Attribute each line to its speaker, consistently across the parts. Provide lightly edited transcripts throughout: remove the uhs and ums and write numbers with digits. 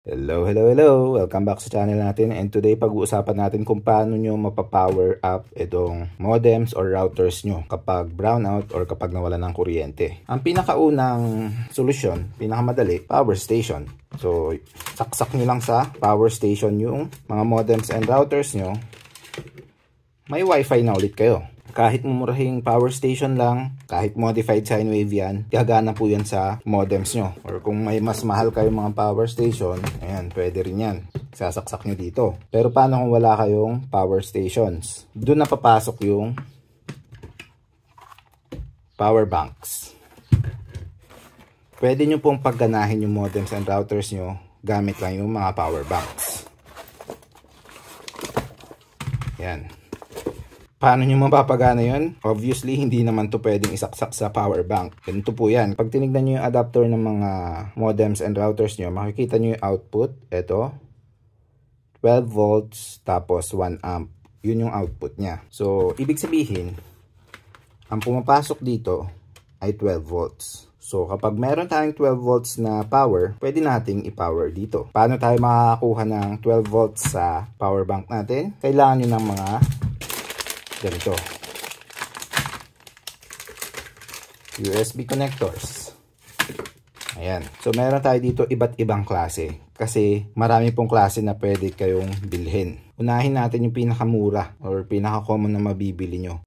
Speaker 1: Hello, hello, hello! Welcome back sa channel natin, and today pag-uusapan natin kung paano nyo mapapower up itong modems or routers nyo kapag brownout or kapag nawala ng kuryente. Ang pinakaunang solusyon, pinakamadali, power station. So, saksak nyo lang sa power station yung mga modems and routers nyo. May wifi na ulit kayo. Kahit mumurahing power station lang, kahit modified sine wave yan, gagana po yan sa modems nyo. Or kung may mas mahal kayong mga power station, ayan, pwede rin yan. Sasaksak nyo dito. Pero paano kung wala kayong power stations? Doon na papasok yung power banks. Pwede nyo pong pagganahin yung modems and routers nyo gamit lang yung mga power banks. Ayan. Paano nyo mapapagana yun? Obviously, hindi naman to pwedeng isaksak sa power bank. Ganito po yan. Pag tinignan nyo yung adapter ng mga modems and routers nyo, makikita nyo yung output. Ito, 12 volts, tapos 1 amp. Yun yung output niya. So, ibig sabihin, ang pumapasok dito ay 12 volts. So, kapag meron tayong 12 volts na power, pwede nating i-power dito. Paano tayo makakakuha ng 12 volts sa power bank natin? Kailangan nyo ng mga ganito, USB connectors. Ayan. So, meron tayo dito iba't ibang klase. Kasi marami pong klase na pwede kayong bilhin. Unahin natin yung pinakamura or pinaka-common na mabibili nyo.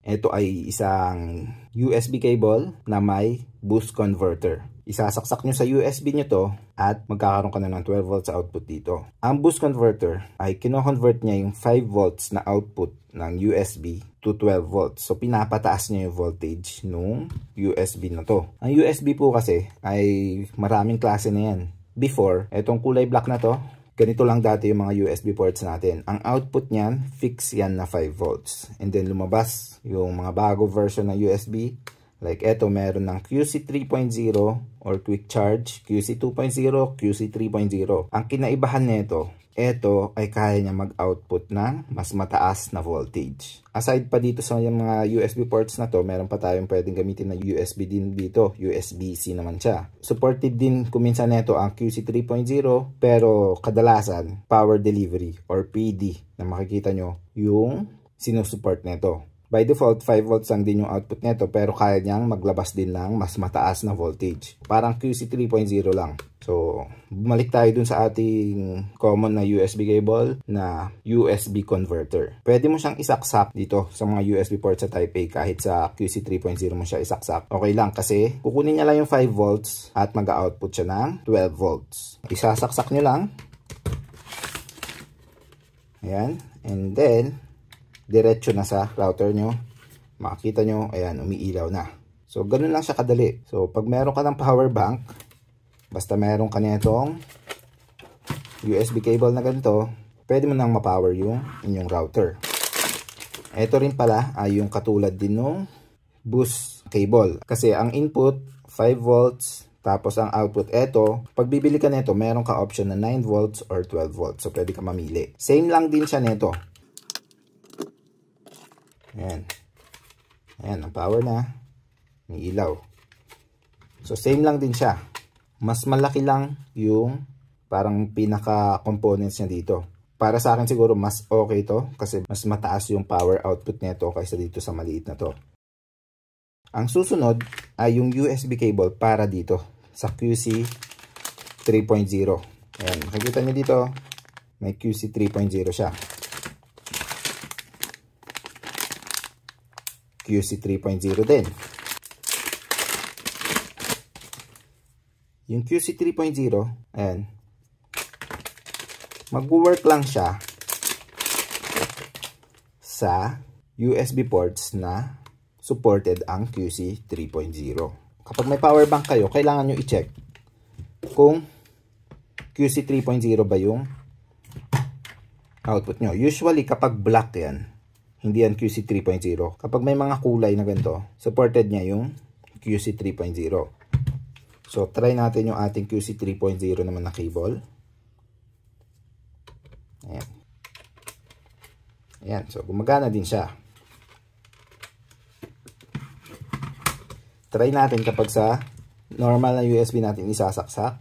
Speaker 1: Ito ay isang USB cable na may boost converter. Isasaksak nyo sa USB nyo to at magkakaroon ka na ng 12 volts output dito. Ang boost converter ay kino-convert niya yung 5 volts na output ng USB to 12 volts. So, pinapataas niya yung voltage nung USB na to. Ang USB po kasi ay maraming klase na yan. Before, etong kulay black na to, ganito lang dati yung mga USB ports natin. Ang output niyan, fix yan na 5 volts. And then lumabas yung mga bago version ng USB. Like eto, meron ng QC 3.0 or Quick Charge, QC 2.0, QC 3.0. Ang kinaibahan nito, eto ay kaya niya mag-output ng mas mataas na voltage. Aside pa dito sa mga USB ports na to, meron pa tayong pwedeng gamitin na USB din dito. USB-C naman siya. Supported din kuminsan nito ang QC 3.0, pero kadalasan power delivery or PD na makikita nyo yung sinusupport nito. By default, 5 volts lang din yung output nito, pero kaya niyang maglabas din ng mas mataas na voltage. Parang QC 3.0 lang. So, bumalik tayo dun sa ating common na USB cable na USB converter. Pwede mo siyang isaksak dito sa mga USB ports sa Type A kahit sa QC 3.0 mo siya isaksak. Okay lang kasi kukunin niya lang yung 5 volts at mag-output siya ng 12 volts. Isasaksak nyo lang. Ayan. And then, diretso na sa router nyo. Makikita nyo, ayan, umiilaw na. So, ganun lang siya kadali. So, pag meron ka ng power bank, basta meron ka nitong USB cable na ganito, pwede mo nang mapower yung inyong router. Ito rin pala ay yung katulad din ng boost cable. Kasi ang input, 5 volts, tapos ang output, eto, pag bibili ka nito, meron ka option na 9 volts or 12 volts. So, pwede ka mamili. Same lang din siya nito. Ayan. Ayan, ang power na. May ilaw. So, same lang din siya. Mas malaki lang yung parang pinaka-components niya dito. Para sa akin siguro, mas okay to. Kasi mas mataas yung power output nito kaysa dito sa maliit na to. Ang susunod ay yung USB cable para dito sa QC 3.0. Ayan, makikita niyo dito, may QC 3.0 siya. QC 3.0 din. Yung QC 3.0, ayan, mag-work lang siya sa USB ports na supported ang QC 3.0. Kapag may power bank kayo, kailangan nyo i-check kung QC 3.0 ba yung output nyo. Usually, kapag black yan, hindi yan QC 3.0. Kapag may mga kulay na ganito, supported niya yung QC 3.0. So, try natin yung ating QC 3.0 naman na cable. Ayan. Ayan. So, gumagana din siya. Try natin kapag sa normal na USB natin isasaksak.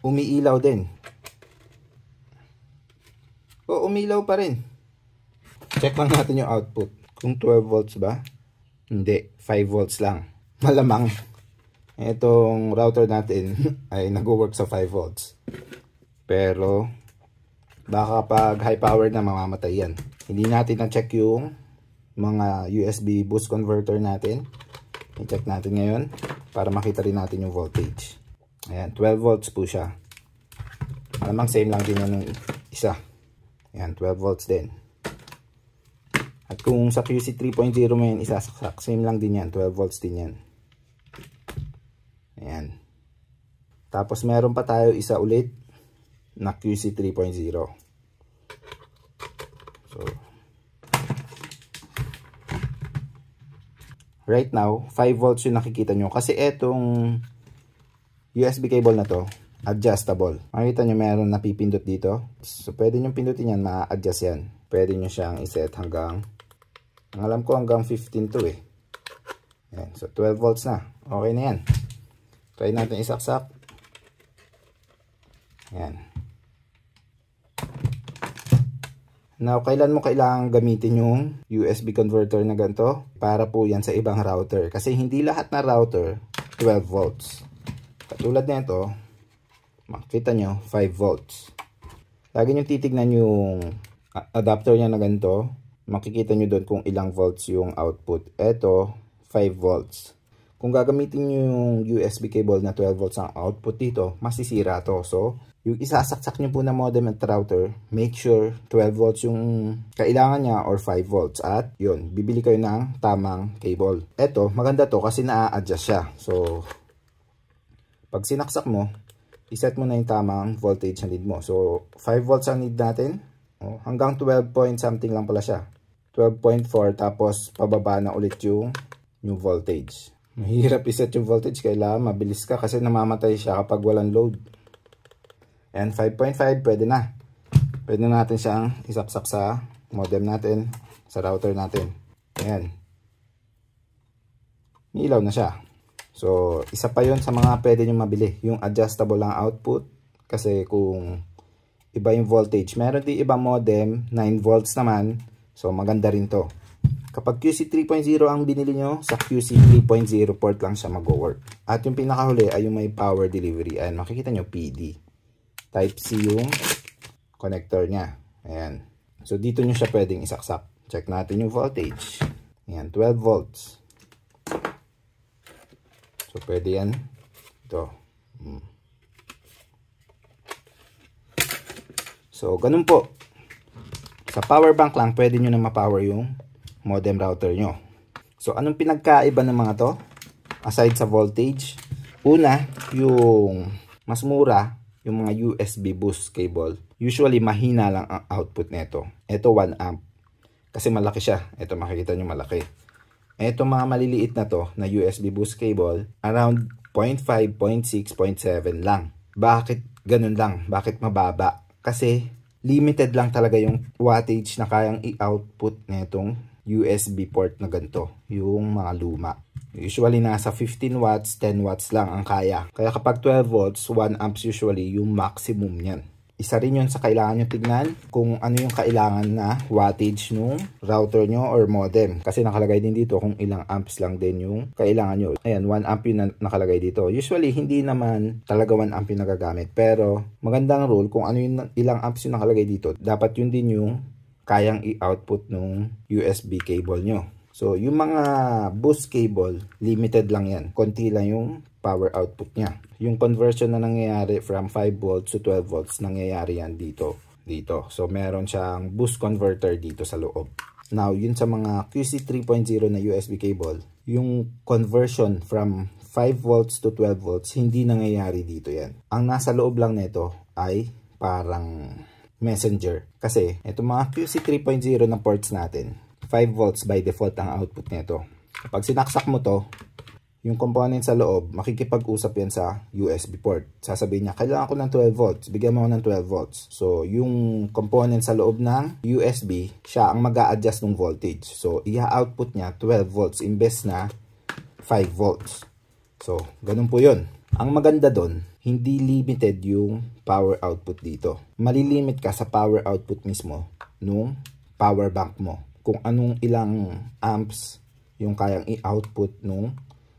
Speaker 1: umiilaw din. O, umilaw pa rin. Check lang natin yung output. Kung 12 volts ba? Hindi, 5 volts lang. Malamang itong router natin ay nag-work sa 5 volts. Pero baka pag high power na mamamatay yan. Hindi natin na-check yung mga USB boost converter natin. I-check natin ngayon para makita rin natin yung voltage. Ayan, 12 volts po siya. Malamang same lang din yan ng isa. Ayan, 12 volts din. At kung sa QC 3.0 mo yan isasaksak, same lang din yan, 12 volts din yan. Ayan. Tapos meron pa tayo isa ulit na QC 3.0. So, right now, 5 volts yung nakikita nyo. Kasi etong USB cable na to, adjustable. Makikita nyo meron napipindot dito. So, pwede nyo pindutin yan, ma-adjust yan. Pwede nyo siyang iset hanggang, ang alam ko hanggang 15 to eh. Ayan. So, 12 volts na. Okay na yan. Try natin isaksak. Ayan. Now, kailan mo kailangan gamitin yung USB converter na ganito? Para po yan sa ibang router. Kasi hindi lahat na router 12 volts. Katulad nito, makita nyo, 5 volts. Lagi nyo titignan yung adapter niya na ganito. Makikita nyo doon kung ilang volts yung output. Ito, 5 volts. Kung gagamitin nyo yung USB cable na 12 volts ang output dito, masisira to. So, yung isasaksak nyo po na modem at router, make sure 12 volts yung kailangan niya or 5 volts. At yun, bibili kayo ng tamang cable. Ito, maganda to kasi na-adjust siya. So, pag sinaksak mo, iset mo na yung tamang voltage na need mo. So, 5 volts ang need natin. Hanggang 12 point something lang pala siya. 12.4 tapos pababa na ulit yung new voltage. Mahirap iset yung voltage. Kailangan mabilis ka kasi namamatay siya kapag walang load. And 5.5 pwede na. Pwede na natin siyang isaksak sa modem natin, sa router natin. Ayan. Ilaw na siya. So, isa pa yon sa mga pwede nyo mabili. Yung adjustable ang output. Kasi kung iba yung voltage. Meron din ibang modem, 9 volts naman. So, maganda rin to. Kapag QC 3.0 ang binili nyo, sa QC 3.0 port lang siya mag-work. At yung pinakahuli ay yung may power delivery. Ayan, makikita nyo PD. Type C yung connector niya. Ayan. So, dito nyo siya pwedeng isaksak. Check natin yung voltage. Ayan, 12 volts. So, pwede yan. Ito. So, ganun po. Sa power bank lang, pwede nyo na ma-power yung modem router nyo. So, anong pinagkaiba ng mga to? Aside sa voltage, una, yung mas mura, yung mga USB boost cable. Usually, mahina lang ang output nito. Ito, 1 amp. Kasi malaki siya. Ito, makikita nyo malaki. Ito, mga maliliit na to, na USB boost cable, around 0.5, 0.6, 0.7 lang. Bakit ganun lang? Bakit mababa? Kasi, limited lang talaga yung wattage na kayang i-output netong USB port na ganito, yung mga luma. Usually nasa 15 watts, 10 watts lang ang kaya. Kaya kapag 12 volts, 1 amps usually yung maximum niyan. Isa rin yun sa kailangan nyo tignan kung ano yung kailangan na wattage nung router nyo or modem. Kasi nakalagay din dito kung ilang amps lang din yung kailangan nyo. Ayan, 1 amp yung nakalagay dito. Usually, hindi naman talaga 1 amp yung nagagamit. Pero, magandang rule kung ano yung ilang amps yung nakalagay dito. Dapat yun din yung kayang i-output nung USB cable nyo. So, yung mga boost cable, limited lang yan. Konti lang yung power output niya. Yung conversion na nangyayari from 5 volts to 12 volts, nangyayari yan dito. So, meron siyang boost converter dito sa loob. Now, yun sa mga QC 3.0 na USB cable, yung conversion from 5 volts to 12 volts, hindi nangyayari dito yan. Ang nasa loob lang nito ay parang messenger. Kasi, ito mga QC 3.0 na ports natin, 5 volts by default ang output nito. Pag sinaksak mo to, yung component sa loob, makikipag-usap yan sa USB port. Sasabihin niya, kailangan ko ng 12 volts. Bigyan mo ng 12 volts. So, yung component sa loob ng USB, siya ang mag-a-adjust ng voltage. So, i-output niya 12 volts imbes na 5 volts. So, ganun po yun. Ang maganda doon, hindi limited yung power output dito. Malilimit ka sa power output mismo nung power bank mo. Kung anong ilang amps yung kayang i-output nung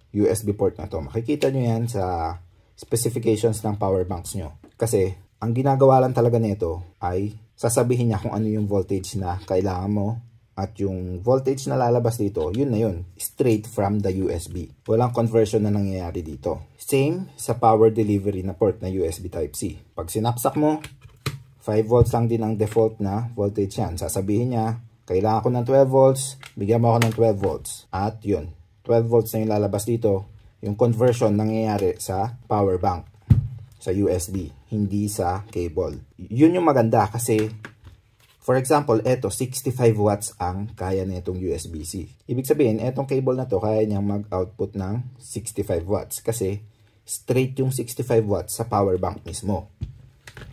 Speaker 1: USB port na to. Makikita nyo yan sa specifications ng power banks nyo. Kasi, ang ginagawa lang talaga nito ay sasabihin niya kung ano yung voltage na kailangan mo. At yung voltage na lalabas dito, yun na yun. Straight from the USB. Walang conversion na nangyayari dito. Same sa power delivery na port na USB Type-C. Pag sinaksak mo, 5 volts lang din ang default na voltage yan. Sasabihin niya, kailangan ko ng 12 volts, bigyan mo ako ng 12 volts. At yun, 12 volts na yung lalabas dito. Yung conversion nangyayari sa power bank, sa USB, hindi sa cable. Yun yung maganda kasi for example, eto 65 watts ang kaya nitong USB-C. Ibig sabihin, etong cable na to kaya niyang mag-output ng 65 watts kasi straight yung 65 watts sa power bank mismo.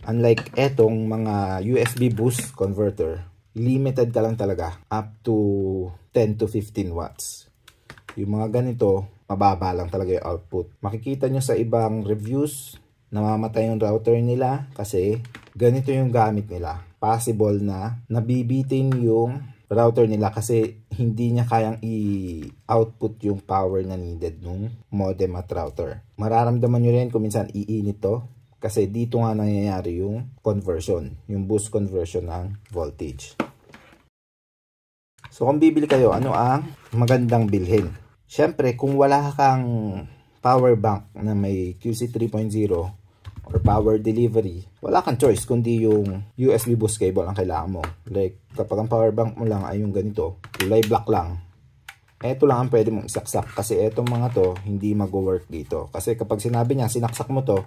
Speaker 1: Unlike etong mga USB boost converter, limited ka lang talaga up to 10 to 15 watts. Yung mga ganito, mababa lang talaga yung output. Makikita nyo sa ibang reviews, namamatay yung router nila kasi ganito yung gamit nila. Possible na nabibitin yung router nila kasi hindi niya kayang i-output yung power na needed nung modem at router. Mararamdaman nyo rin kung minsan iinit to kasi dito nga nangyayari yung conversion, yung boost conversion ng voltage. So kung bibili kayo, ano ang magandang bilhin? Syempre, kung wala kang power bank na may QC 3.0 or power delivery, wala kang choice kundi yung USB boost cable ang kailangan mo. Like, kapag ang power bank mo lang ay yung ganito, kulay black lang, eto lang ang pwede mong isaksak kasi etong mga to hindi mag-work dito. Kasi kapag sinabi niya, sinaksak mo to,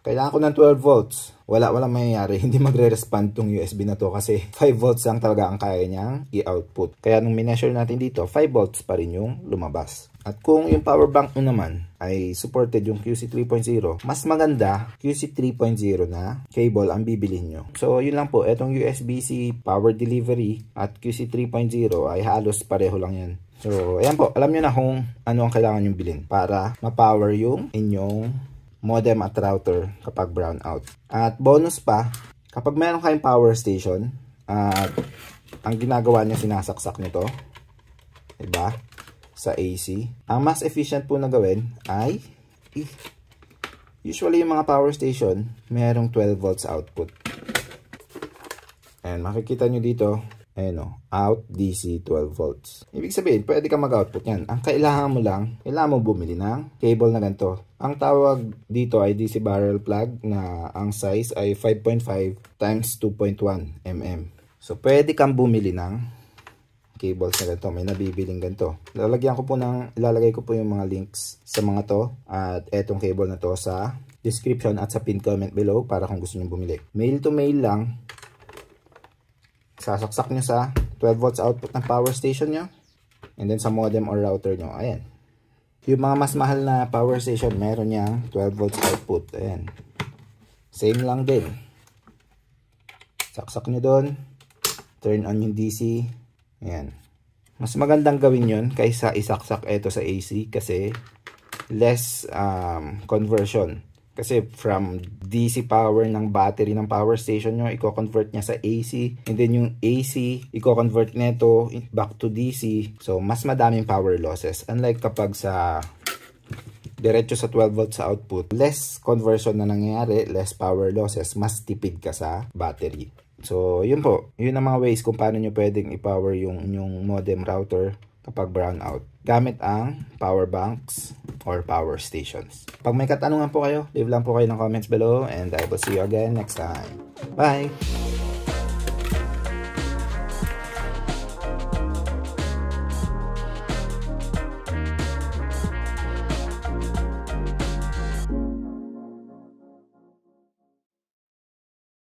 Speaker 1: kailangan ko ng 12 volts. Walang mangyayari. Hindi magre-respond tong USB na to kasi 5 volts lang talaga ang kaya niyang i-output. Kaya nung mineasure natin dito, 5 volts pa rin yung lumabas. At kung yung power bank mo naman ay supported yung QC 3.0, mas maganda QC 3.0 na cable ang bibilhin nyo. So yun lang po, etong USB-C power delivery at QC 3.0 ay halos pareho lang yan. So ayan po, alam nyo na kung ano ang kailangan nyo bilhin para ma-power yung inyong modem at router kapag brown out. At bonus pa, kapag meron kayong power station at ang ginagawa niya sinasaksak nito, diba? Sa AC, ang mas efficient po na gawin ay usually yung mga power station merong 12 volts output. And makikita nyo dito, ayun o, out DC 12 volts. Ibig sabihin, pwede ka mag-output yan. Ang kailangan mo lang, kailangan mo bumili ng cable na ganito. Ang tawag dito ay DC barrel plug na ang size ay 5.5 times 2.1 mm. So, pwede kang bumili ng cables na ganito. May nabibiling ganito. Ilalagay ko po yung mga links sa mga to at etong cable na to sa description at sa pin comment below para kung gusto nyo bumili. Mail to mail lang. Sasaksak nyo sa 12 volts output ng power station nyo. And then sa modem or router nyo. Ayan. Yung mga mas mahal na power station, meron niyang 12 volts output. Ayan. Same lang din. Saksak nyo doon. Turn on yung DC. Ayan. Mas magandang gawin yun kaysa isaksak ito sa AC kasi less conversion. Kasi from DC power ng battery ng power station nyo, i-convert niya sa AC. And then yung AC, i-convert nito back to DC. So, mas madaming power losses. Unlike kapag sa diretso sa 12 volts sa output, less conversion na nangyayari, less power losses, mas tipid ka sa battery. So, yun po. Yun ang mga ways kung paano nyo pwedeng i-power yung modem router kapag brown out. Gamit ang power banks or power stations. Pag may katanungan po kayo, leave lang po kayo ng comments below and I will see you again next time. Bye!